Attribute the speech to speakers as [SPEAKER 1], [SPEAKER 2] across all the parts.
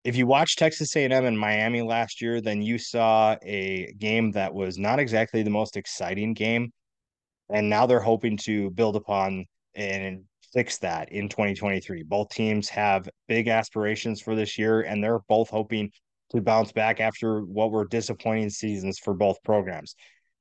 [SPEAKER 1] if you watched Texas A&M and Miami last year, then you saw a game that was not exactly the most exciting game. And now they're hoping to build upon and fix that in 2023. Both teams have big aspirations for this year, and they're both hoping to bounce back after what were disappointing seasons for both programs.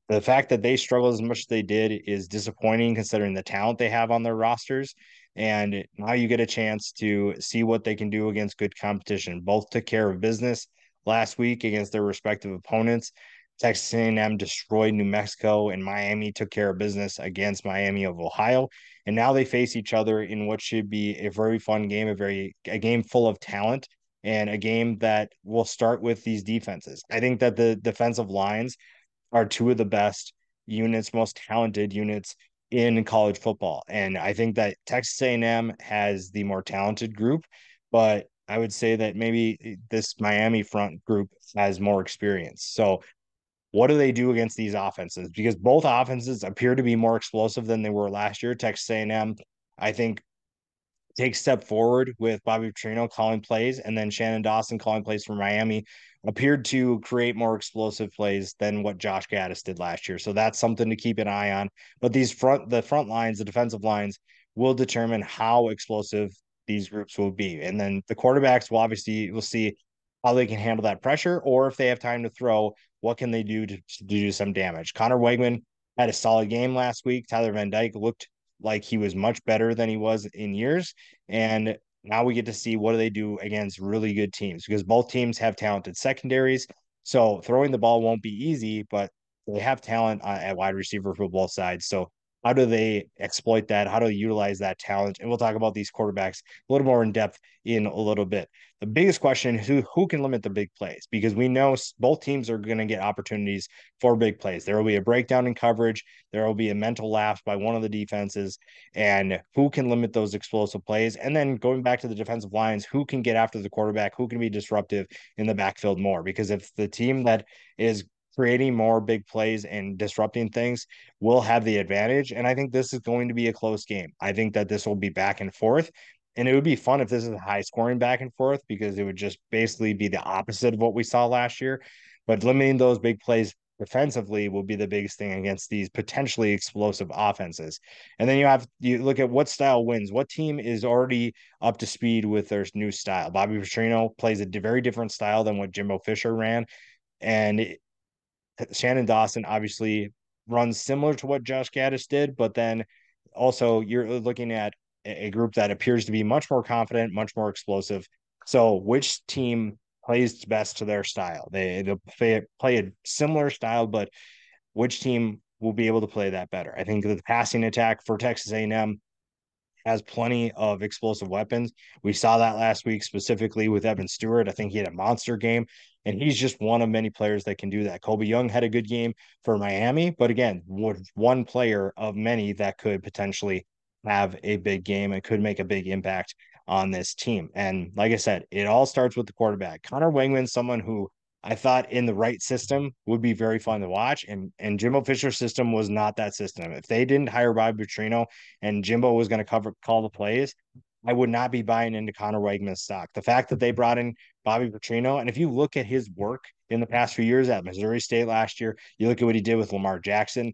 [SPEAKER 1] The fact that they struggled as much as they did is disappointing considering the talent they have on their rosters. And now you get a chance to see what they can do against good competition. Both took care of business last week against their respective opponents. Texas A&M destroyed New Mexico, and Miami took care of business against Miami of Ohio. And now they face each other in what should be a very fun game, a game full of talent, and a game that will start with these defenses. I think that the defensive lines are two of the best units, most talented units in college football. And I think that Texas A&M has the more talented group, but I would say that maybe this Miami front group has more experience. So what do they do against these offenses? Because both offenses appear to be more explosive than they were last year. Texas A&M, I think, take a step forward with Bobby Petrino calling plays, and then Shannon Dawson calling plays for Miami appeared to create more explosive plays than what Josh Gaddis did last year. So that's something to keep an eye on. But the front lines, the defensive lines will determine how explosive these groups will be. And then the quarterbacks will obviously we'll see how they can handle that pressure, or if they have time to throw, what can they do to do some damage. Connor Wegman had a solid game last week. Tyler Van Dyke looked like he was much better than he was in years. And now we get to see what do they do against really good teams because both teams have talented secondaries. So throwing the ball won't be easy, but they have talent at wide receiver for both sides. So how do they exploit that? How do they utilize that talent? And we'll talk about these quarterbacks a little more in depth in a little bit. The biggest question is who can limit the big plays because we know both teams are going to get opportunities for big plays. There will be a breakdown in coverage. There will be a mental lapse by one of the defenses, and who can limit those explosive plays. And then going back to the defensive lines, who can get after the quarterback, who can be disruptive in the backfield more. Because if the team that is creating more big plays and disrupting things will have the advantage. And I think this is going to be a close game. I think that this will be back and forth. And it would be fun if this is a high scoring back and forth because it would just basically be the opposite of what we saw last year. But limiting those big plays defensively will be the biggest thing against these potentially explosive offenses. And then you look at what style wins. What team is already up to speed with their new style? Bobby Petrino plays a very different style than what Jimbo Fisher ran, and Shannon Dawson obviously runs similar to what Josh Gaddis did, but then also you're looking at a group that appears to be much more confident, much more explosive. So which team plays best to their style? They play a similar style, but which team will be able to play that better? I think the passing attack for Texas A&M has plenty of explosive weapons. We saw that last week, specifically with Evan Stewart. I think he had a monster game, and he's just one of many players that can do that. Kobe Young had a good game for Miami, but again, one player of many that could potentially have a big game and could make a big impact on this team. And like I said, it all starts with the quarterback. Connor Wingman, someone who I thought in the right system would be very fun to watch. And Jimbo Fisher's system was not that system. If they didn't hire Bobby Petrino and Jimbo was going to call the plays, I would not be buying into Connor Wegman's stock. The fact that they brought in Bobby Petrino, and if you look at his work in the past few years at Missouri State last year, you look at what he did with Lamar Jackson.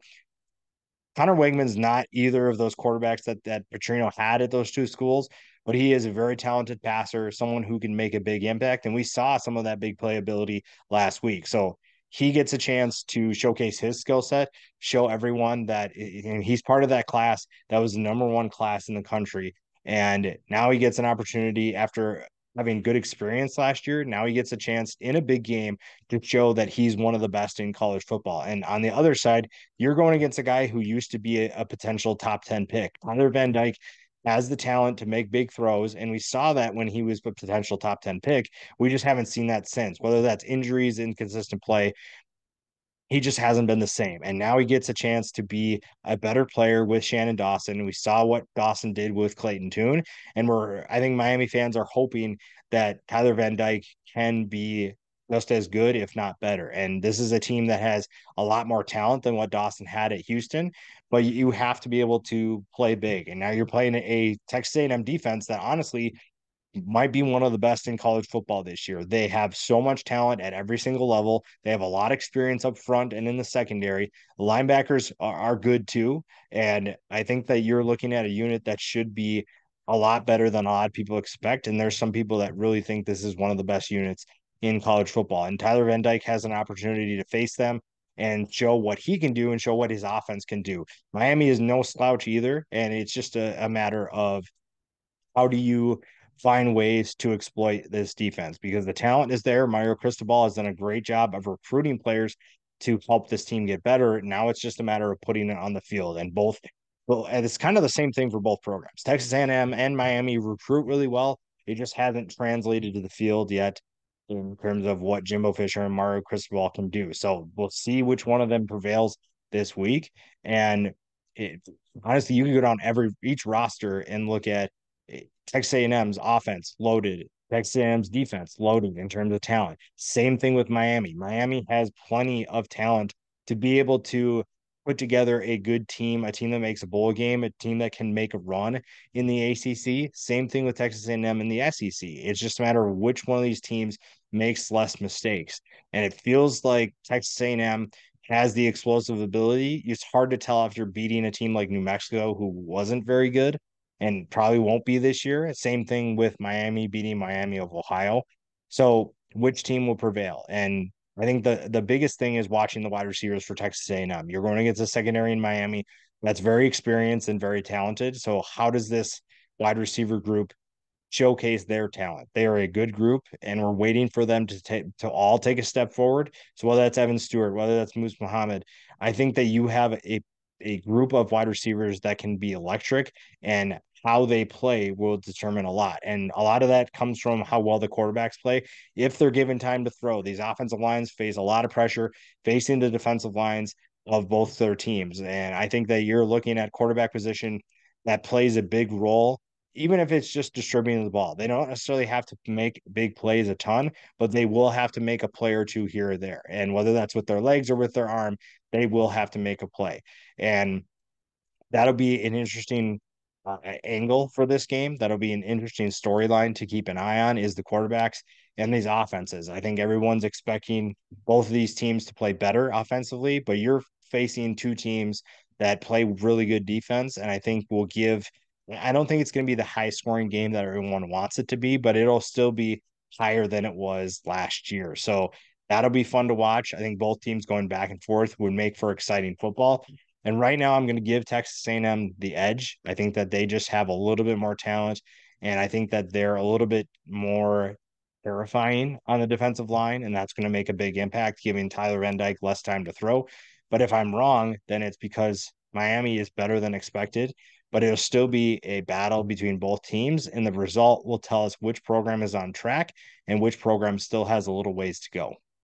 [SPEAKER 1] Connor Wegman's not either of those quarterbacks that Petrino had at those two schools, but he is a very talented passer, someone who can make a big impact. And we saw some of that big playability last week. So he gets a chance to showcase his skill set, show everyone that and he's part of that class that was the number one class in the country. And now he gets an opportunity after having good experience last year. Now he gets a chance in a big game to show that he's one of the best in college football. And on the other side, you're going against a guy who used to be a potential top 10 pick. Tyler Van Dyke has the talent to make big throws. And we saw that when he was a potential top 10 pick. We just haven't seen that since, whether that's injuries, inconsistent play. He just hasn't been the same. And now he gets a chance to be a better player with Shannon Dawson. We saw what Dawson did with Clayton Tune. And I think Miami fans are hoping that Tyler Van Dyke can be just as good, if not better. And this is a team that has a lot more talent than what Dawson had at Houston, but you have to be able to play big. And now you're playing a Texas A&M defense that honestly might be one of the best in college football this year. They have so much talent at every single level. They have a lot of experience up front and in the secondary. Linebackers are good too. And I think that you're looking at a unit that should be a lot better than a lot of people expect. And there's some people that really think this is one of the best units in college football. And Tyler Van Dyke has an opportunity to face them and show what he can do and show what his offense can do. Miami is no slouch either. And it's just a matter of how do you find ways to exploit this defense? Because the talent is there. Mario Cristobal has done a great job of recruiting players to help this team get better. Now it's just a matter of putting it on the field. And both, well, and it's kind of the same thing for both programs. Texas A&M and Miami recruit really well. It just hasn't translated to the field yet in terms of what Jimbo Fisher and Mario Cristobal can do. So we'll see which one of them prevails this week. And it, honestly, you can go down each roster and look at Texas A&M's offense loaded, Texas A&M's defense loaded in terms of talent. Same thing with Miami. Miami has plenty of talent to be able to put together a good team, a team that makes a bowl game, a team that can make a run in the ACC. Same thing with Texas A&M in the SEC. It's just a matter of which one of these teams makes less mistakes. And it feels like Texas A&M has the explosive ability. It's hard to tell if you're beating a team like New Mexico, who wasn't very good and probably won't be this year. Same thing with Miami beating Miami of Ohio. So which team will prevail? And I think the biggest thing is watching the wide receivers for Texas A&M. You're going against a secondary in Miami that's very experienced and very talented. So how does this wide receiver group showcase their talent? They are a good group, and we're waiting for them to all take a step forward. So whether that's Evan Stewart, whether that's Moose Muhammad, I think that you have a group of wide receivers that can be electric, and how they play will determine a lot. And a lot of that comes from how well the quarterbacks play. If they're given time to throw, these offensive lines face a lot of pressure facing the defensive lines of both their teams. And I think that you're looking at quarterback position that plays a big role, even if it's just distributing the ball. They don't necessarily have to make big plays a ton, but they will have to make a play or two here or there. And whether that's with their legs or with their arm, they will have to make a play. And that'll be an interesting angle for this game. That'll be an interesting storyline to keep an eye on is the quarterbacks and these offenses. I think everyone's expecting both of these teams to play better offensively, but you're facing two teams that play really good defense. And I think will give, I don't think it's going to be the high scoring game that everyone wants it to be, but it'll still be higher than it was last year. So that'll be fun to watch. I think both teams going back and forth would make for exciting football. And right now, I'm going to give Texas A&M the edge. I think that they just have a little bit more talent, and I think that they're a little bit more terrifying on the defensive line, and that's going to make a big impact, giving Tyler Van Dyke less time to throw. But if I'm wrong, then it's because Miami is better than expected, but it'll still be a battle between both teams, and the result will tell us which program is on track and which program still has a little ways to go.